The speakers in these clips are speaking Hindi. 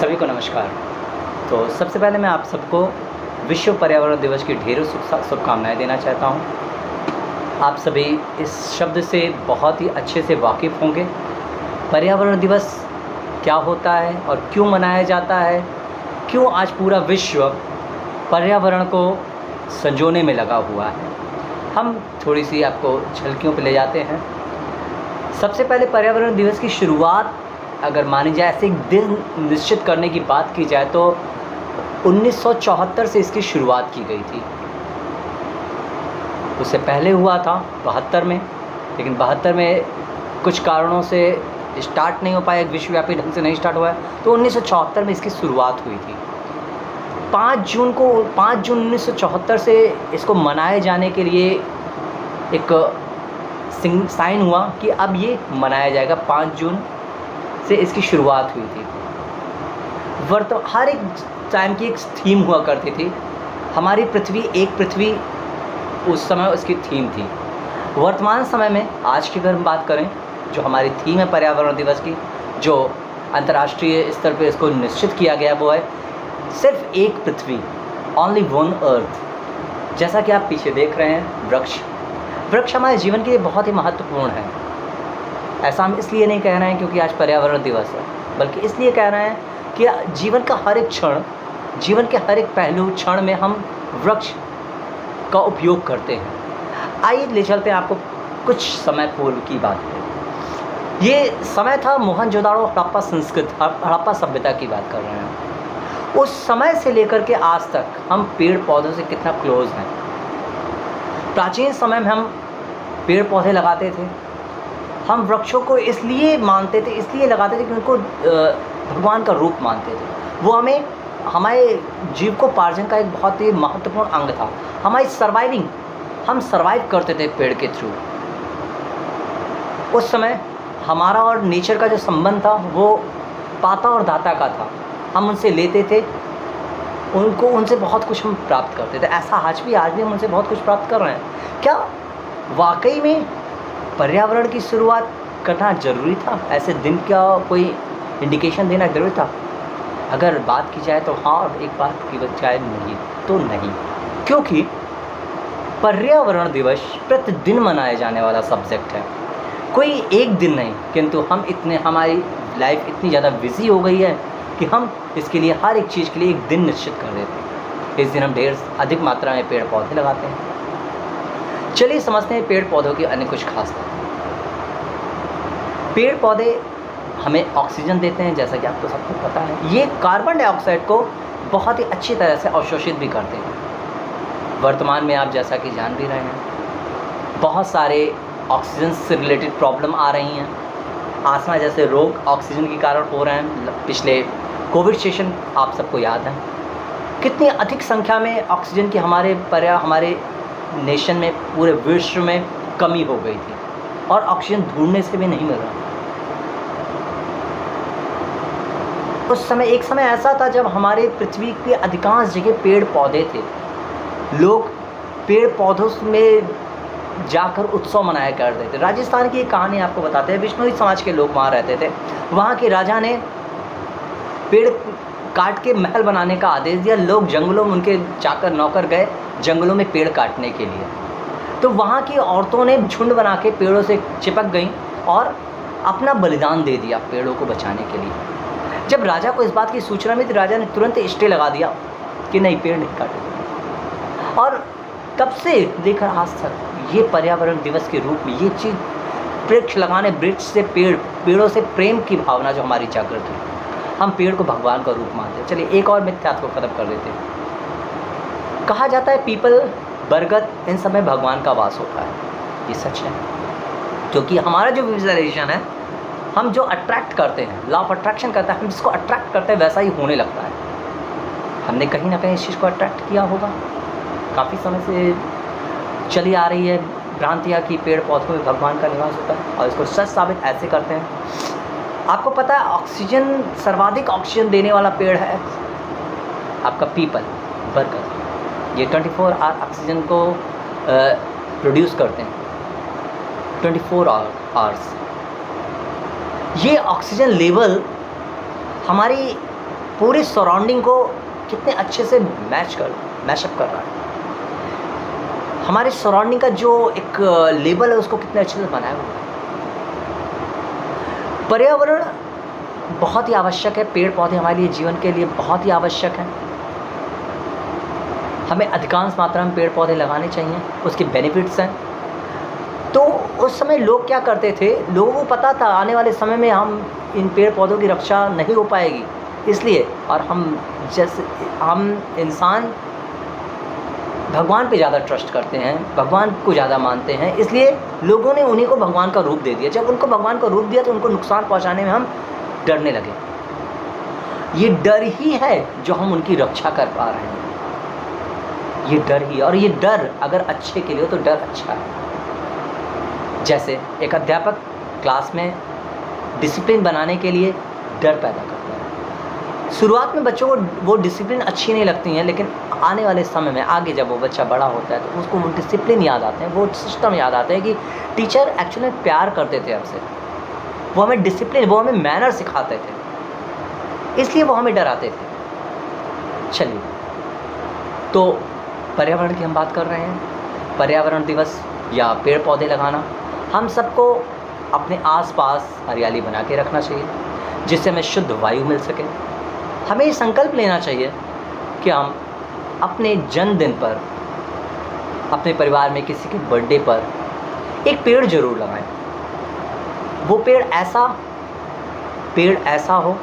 सभी को नमस्कार। तो सबसे पहले मैं आप सबको विश्व पर्यावरण दिवस की ढेरों शुभकामनाएं देना चाहता हूं। आप सभी इस शब्द से बहुत ही अच्छे से वाकिफ़ होंगे। पर्यावरण दिवस क्या होता है और क्यों मनाया जाता है, क्यों आज पूरा विश्व पर्यावरण को संजोने में लगा हुआ है। हम थोड़ी सी आपको झलकियों पर ले जाते हैं। सबसे पहले पर्यावरण दिवस की शुरुआत अगर मानी जाए, ऐसे एक दिन निश्चित करने की बात की जाए तो 1974 से इसकी शुरुआत की गई थी। उससे पहले हुआ था 72 में, लेकिन 72 में कुछ कारणों से स्टार्ट नहीं हो पाया, एक विश्वव्यापी ढंग से नहीं स्टार्ट हुआ, तो 1974 में इसकी शुरुआत हुई थी। 5 जून 1974 से इसको मनाए जाने के लिए एक साइन हुआ कि अब ये मनाया जाएगा। 5 जून से इसकी शुरुआत हुई थी। हर एक टाइम की एक थीम हुआ करती थी। हमारी पृथ्वी एक पृथ्वी उस समय उसकी थीम थी। वर्तमान समय में आज की अगर हम बात करें, जो हमारी थीम है पर्यावरण दिवस की, जो अंतर्राष्ट्रीय स्तर पर इसको निश्चित किया गया, वो है सिर्फ एक पृथ्वी, ओनली वन अर्थ। जैसा कि आप पीछे देख रहे हैं, वृक्ष हमारे जीवन के लिए बहुत ही महत्वपूर्ण है। ऐसा हम इसलिए नहीं कह रहे हैं क्योंकि आज पर्यावरण दिवस है, बल्कि इसलिए कह रहे हैं कि जीवन का हर एक क्षण, जीवन के हर एक पहलू क्षण में हम वृक्ष का उपयोग करते हैं। आइए ले चलते हैं आपको कुछ समय पूर्व की बात पे। ये समय था मोहनजोदाड़ो हड़प्पा सभ्यता की बात कर रहे हैं। उस समय से लेकर के आज तक हम पेड़ पौधों से कितना क्लोज हैं। प्राचीन समय में हम पेड़ पौधे लगाते थे। हम वृक्षों को इसलिए मानते थे, इसलिए लगाते थे कि उनको भगवान का रूप मानते थे। वो हमारे जीविकोपार्जन का एक बहुत ही महत्वपूर्ण अंग था। हम सर्वाइव करते थे पेड़ के थ्रू। उस समय हमारा और नेचर का जो संबंध था वो पाता और दाता का था। हम उनसे लेते थे, उनसे बहुत कुछ हम प्राप्त करते थे। ऐसा आज भी हम उनसे बहुत कुछ प्राप्त कर रहे हैं। क्या वाकई में पर्यावरण की शुरुआत करना ज़रूरी था? ऐसे दिन का कोई इंडिकेशन देना ज़रूरी था? अगर बात की जाए तो हाँ, और एक बात की बजाय नहीं तो नहीं, क्योंकि पर्यावरण दिवस प्रतिदिन मनाया जाने वाला सब्जेक्ट है। कोई एक दिन नहीं, किंतु हमारी लाइफ इतनी ज़्यादा बिजी हो गई है कि हम इसके लिए हर एक चीज़ के लिए एक दिन निश्चित कर देते हैं। इस दिन हम ढेर अधिक मात्रा में पेड़ पौधे लगाते हैं। चलिए समझते हैं पेड़ पौधों की अन्य कुछ खास बातें। पेड़ पौधे हमें ऑक्सीजन देते हैं, जैसा कि आपको सबको पता है। ये कार्बन डाइऑक्साइड को बहुत ही अच्छी तरह से अवशोषित भी करते हैं। वर्तमान में आप जैसा कि जान भी रहे हैं, बहुत सारे ऑक्सीजन से रिलेटेड प्रॉब्लम आ रही हैं। आस्थमा जैसे रोग ऑक्सीजन के कारण हो रहे हैं। पिछले कोविड सेशन आप सबको याद है, कितनी अधिक संख्या में ऑक्सीजन की हमारे नेशन में, पूरे विश्व में कमी हो गई थी और ऑक्सीजन ढूंढने से भी नहीं मिल रहा। एक समय ऐसा था जब हमारे पृथ्वी की अधिकांश जगह पेड़ पौधे थे। लोग पेड़ पौधों में जाकर उत्सव मनाया करते थे। राजस्थान की एक कहानी आपको बताते हैं। विष्णुई समाज के लोग वहाँ रहते थे। वहाँ के राजा ने पेड़ काट के महल बनाने का आदेश दिया। लोग जंगलों में, उनके चाकर नौकर गए जंगलों में पेड़ काटने के लिए। तो वहाँ की औरतों ने झुंड बना के पेड़ों से चिपक गईं और अपना बलिदान दे दिया पेड़ों को बचाने के लिए। जब राजा को इस बात की सूचना मिली तो राजा ने तुरंत स्टे लगा दिया कि नहीं, पेड़ नहीं काटेंगे। और तब से लेकर आज तक ये पर्यावरण दिवस के रूप में ये चीज़, वृक्ष लगाने, वृक्ष से पेड़ों से प्रेम की भावना जो हमारी जागृत हुई, हम पेड़ को भगवान का रूप मानते हैं। चलिए एक और मिथ्यात्व को खत्म कर देते हैं। कहा जाता है पीपल, बरगद, इन सब में भगवान का वास होता है। ये सच है, क्योंकि हमारा जो विजुअलाइजेशन है, हम जो अट्रैक्ट करते हैं, लॉ ऑफ अट्रैक्शन करता है, हम जिसको अट्रैक्ट करते हैं वैसा ही होने लगता है। हमने कहीं ना कहीं इस चीज़ को अट्रैक्ट किया होगा। काफ़ी समय से चली आ रही है भ्रांतियाँ कि पेड़ पौधों में भगवान का निवास होता है, और इसको सच साबित ऐसे करते हैं। आपको पता है ऑक्सीजन, सर्वाधिक ऑक्सीजन देने वाला पेड़ है आपका पीपल, बरगद। ये 24 आवर ऑक्सीजन को प्रोड्यूस करते हैं, 24 आवर्स। ये ऑक्सीजन लेवल हमारी पूरे सराउंडिंग को कितने अच्छे से मैशअप कर रहा है। हमारे सराउंडिंग का जो एक लेवल है उसको कितने अच्छे से बनाया हुआ है। पर्यावरण बहुत ही आवश्यक है, पेड़ पौधे हमारे लिए जीवन के लिए बहुत ही आवश्यक है। हमें अधिकांश मात्रा में पेड़ पौधे लगाने चाहिए, उसके बेनिफिट्स हैं। तो उस समय लोग क्या करते थे, लोगों को पता था आने वाले समय में हम इन पेड़ पौधों की रक्षा नहीं हो पाएगी, इसलिए और हम इंसान भगवान पे ज़्यादा ट्रस्ट करते हैं, भगवान को ज़्यादा मानते हैं, इसलिए लोगों ने उन्हीं को भगवान का रूप दे दिया। जब उनको भगवान का रूप दिया तो उनको नुकसान पहुंचाने में हम डरने लगे। ये डर ही है जो हम उनकी रक्षा कर पा रहे हैं, ये डर ही। और ये डर अगर अच्छे के लिए हो तो डर अच्छा है। जैसे एक अध्यापक क्लास में डिसिप्लिन बनाने के लिए डर पैदा करता है। शुरुआत में बच्चों को वो डिसिप्लिन अच्छी नहीं लगती हैं, लेकिन आने वाले समय में आगे जब वो बच्चा बड़ा होता है तो उसको वो डिसिप्लिन याद आते हैं, वो सिस्टम याद आते हैं कि टीचर एक्चुअली प्यार करते थे हमसे, वो हमें डिसिप्लिन, वो हमें मैनर सिखाते थे, इसलिए वो हमें डराते थे। चलिए, तो पर्यावरण की हम बात कर रहे हैं। पर्यावरण दिवस या पेड़ पौधे लगाना, हम सबको अपने आसपास हरियाली बना के रखना चाहिए जिससे हमें शुद्ध वायु मिल सके। हमें ये संकल्प लेना चाहिए कि हम अपने जन्मदिन पर, अपने परिवार में किसी के बर्थडे पर एक पेड़ ज़रूर लगाएं। वो पेड़ ऐसा हो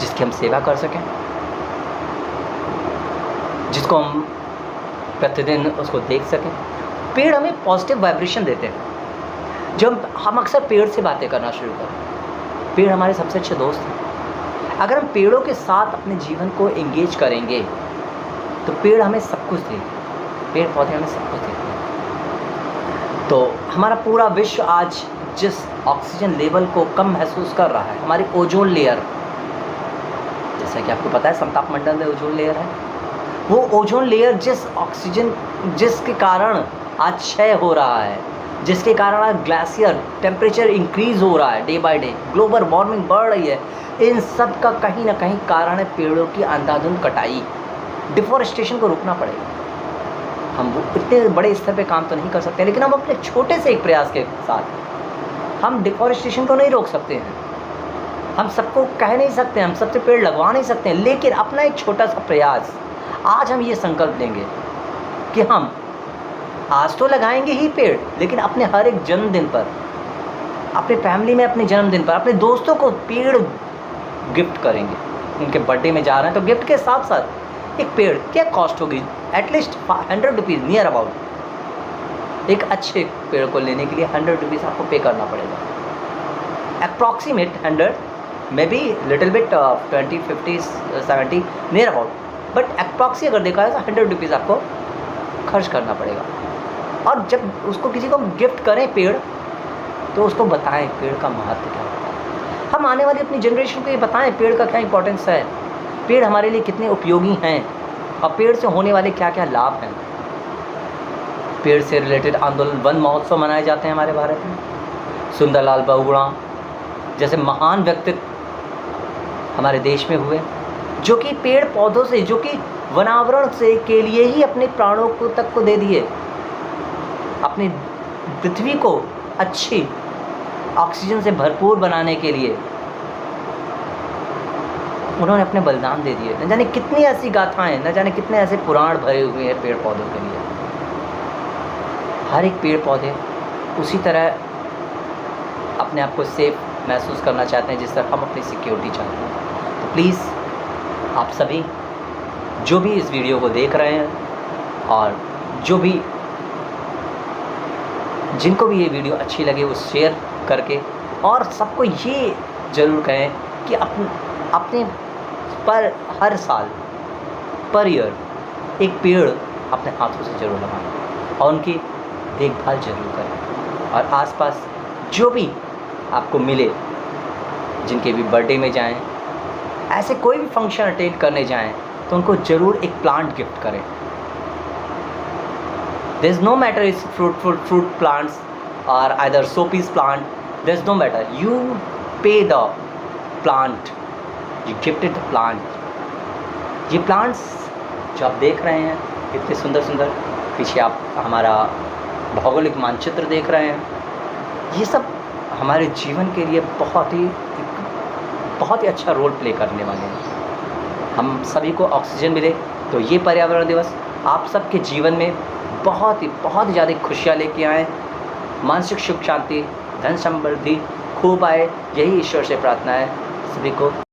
जिसकी हम सेवा कर सकें, जिसको हम प्रतिदिन उसको देख सकें। पेड़ हमें पॉजिटिव वाइब्रेशन देते हैं। जब हम अक्सर पेड़ से बातें करना शुरू करें, पेड़ हमारे सबसे अच्छे दोस्त हैं। अगर हम पेड़ों के साथ अपने जीवन को एंगेज करेंगे तो पेड़ हमें सब कुछ देंगे, पेड़ पौधे हमें सब कुछ देते हैं। तो हमारा पूरा विश्व आज जिस ऑक्सीजन लेवल को कम महसूस कर रहा है, हमारी ओजोन लेयर, जैसा कि आपको पता है समताप मंडल में ओजोन लेयर है, वो ओजोन लेयर जिसके कारण आज क्षय हो रहा है, जिसके कारण आज ग्लेशियर टेम्परेचर इंक्रीज़ हो रहा है day by day, global warming बढ़ रही है, इन सब का कहीं ना कहीं कारण है पेड़ों की अंधाधुंध कटाई। डिफॉरेस्टेशन को रोकना पड़ेगा। हम वो इतने बड़े स्तर पे काम तो नहीं कर सकते, लेकिन हम अपने छोटे से एक प्रयास के साथ हम डिफॉरेस्टेशन को नहीं रोक सकते हैं। हम सबको कह नहीं सकते, हम सबसे पेड़ लगवा नहीं सकते हैं, लेकिन अपना एक छोटा सा प्रयास, आज हम ये संकल्प लेंगे कि हम आज तो लगाएंगे ही पेड़, लेकिन अपने हर एक जन्मदिन पर, अपने फैमिली में अपने जन्मदिन पर अपने दोस्तों को पेड़ गिफ्ट करेंगे। उनके बर्थडे में जा रहे हैं तो गिफ्ट के साथ साथ एक पेड़, क्या कॉस्ट होगी, एटलीस्ट 100 रुपीज़ नियर अबाउट। एक अच्छे पेड़ को लेने के लिए 100 रुपीज़ आपको पे करना पड़ेगा, approximate 100, may be little bit 20, 50, 70 near about, but approx अगर देखा है तो 100 रुपीज़ आपको खर्च करना पड़ेगा। और जब उसको किसी को गिफ्ट करें पेड़, तो उसको बताएं पेड़ का महत्व क्या होता है। हम आने वाली अपनी जनरेशन को ये बताएं पेड़ का क्या इंपॉर्टेंस है, पेड़ हमारे लिए कितने उपयोगी हैं और पेड़ से होने वाले क्या क्या लाभ हैं। पेड़ से रिलेटेड आंदोलन, वन महोत्सव मनाए जाते हैं हमारे भारत में। सुंदरलाल बहुगुणा जैसे महान व्यक्तित्व हमारे देश में हुए, जो कि पेड़ पौधों से, जो कि वनावरण से के लिए ही अपने प्राणों को तक को दे दिए, अपनी पृथ्वी को अच्छी ऑक्सीजन से भरपूर बनाने के लिए उन्होंने अपने बलिदान दे दिए। न जाने कितनी ऐसी गाथाएं, न जाने कितने ऐसे पुराण भरे हुए हैं पेड़ पौधों के लिए। हर एक पेड़ पौधे उसी तरह अपने आप को सेफ महसूस करना चाहते हैं जिस तरह हम अपनी सिक्योरिटी चाहते हैं। तो प्लीज़ आप सभी जो भी इस वीडियो को देख रहे हैं और जिनको भी ये वीडियो अच्छी लगे वो शेयर करके, और सबको ये ज़रूर कहें कि अपने पर हर साल पर ईयर एक पेड़ अपने हाथों से ज़रूर लगाएं और उनकी देखभाल ज़रूर करें। और आसपास जो भी आपको मिले, जिनके भी बर्थडे में जाएं, ऐसे कोई भी फंक्शन अटेंड करने जाएं, तो उनको ज़रूर एक प्लांट गिफ्ट करें। There is no matter it's fruit plants or either showpiece plant, there is no matter. You pay the plant, you gifted the plant. ये प्लांट्स जो आप देख रहे हैं कितने सुंदर सुंदर, पीछे आप हमारा भौगोलिक मानचित्र देख रहे हैं, ये सब हमारे जीवन के लिए बहुत ही अच्छा रोल प्ले करने वाले हैं। हम सभी को ऑक्सीजन मिले, तो ये पर्यावरण दिवस आप सबके जीवन में बहुत ही ज़्यादा खुशियाँ लेके आए, मानसिक सुख शांति, धन समृद्धि खूब आए, यही ईश्वर से प्रार्थना है सभी को।